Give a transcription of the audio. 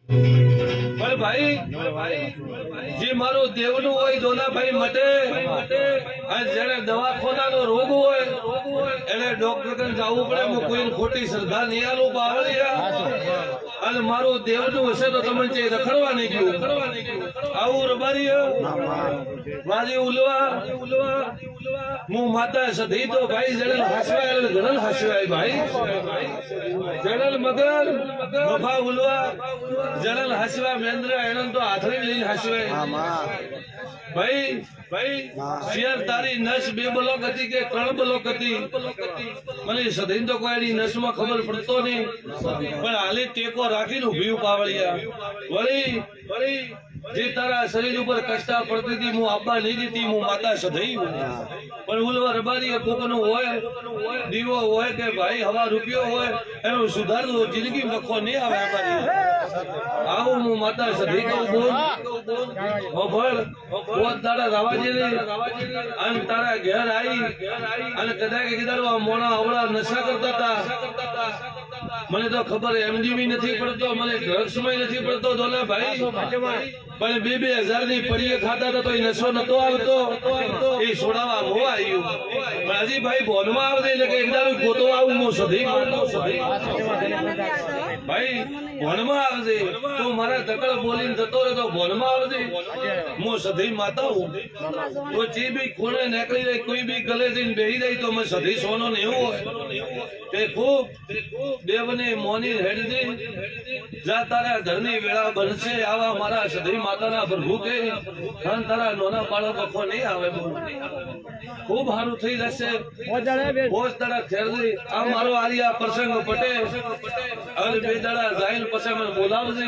પણ ભાઈ જે મારું દેવનું હોય દોનાભાઈ મટે, અને જેને દવાખાનાનો રોગ હોય એને ડોક્ટર કને જવું પડે. હું કોઈ ખોટી શ્રદ્ધા નહીં આલું બાવળિયા, અને મારું દેવનું હશે તો તમને રખડવા નહીં ગયું આવું રબારી મારી ઉલવા હું માતા સધી તો ભાઈ જડલ હસવાય ગણલ હસવાય ભાઈ જડલ મગર મફા ઉલવા જડલ હસવા મેન્દ્ર એને તો હાથરી લઈને હસવાય ભાઈ ભાઈ શેર તારી નસ 2 બ્લોક હતી કે 3 બ્લોક હતી મને સધી તો કોઈ નસ માં ખબર પડતો નહીં, પણ હાલી ટેકો રાખીને ઉભી પાવળિયા વળી વળી જે તારા શરીર ઉપર કષ્ટા પડતી હતી હું આપવા નહીં દીધી. હું માતા સધી પણ ઉલવા રબારી કોકનું હોય દીવો હોય કે ભાઈ હવા રૂપિયો હોય એનું સુધારવું જિંદગી લખો નહીં આવે રબારી આવું હું માતા સધી કહું બોલ ભળ બોલ તારા રાવાજી અને તારા ઘેર આવી અને કદાચ કીધા મોણા અવળા નશા કરતા હતા. મને તો ખબર એમજીબી નથી પડતો, મને ડ્રગ્સમાં નથી પડતો દોલા ભાઈ, પણ 2,000 ની પડીએ ખાતા હતા તો એ નશો નતો આવતો. એ છોડાવા મો આવ્યું પણ હજી ભાઈ ભોનમાં આવે એટલે કે એક દારૂ ગોતો આવું હું સધી ભાઈ ભોનમાં આવજે તો મારા તકડ બોલીને જતો રહે તો ભોનમાં આવજે હું સધી માતા હું તો જે બી ખૂણે નીકળી જાય કોઈ બી ગલે જઈને બેહી જાય તો મેં સધી સોનો ને એવું હોય તે ખૂબ દેવને મોની હેડજે જા તારા ઘરની વેળા બનશે આવા મારા સધી માતાના પ્રભુ કે તારા નાના બાળકો નહીં આવે ખૂબ સારું થઈ જશે. બોસ દાડા ખેરજી આ મારો આર્યા પ્રસંગ પટે અને 2 દાડા જાય પછી મને બોલાવજે.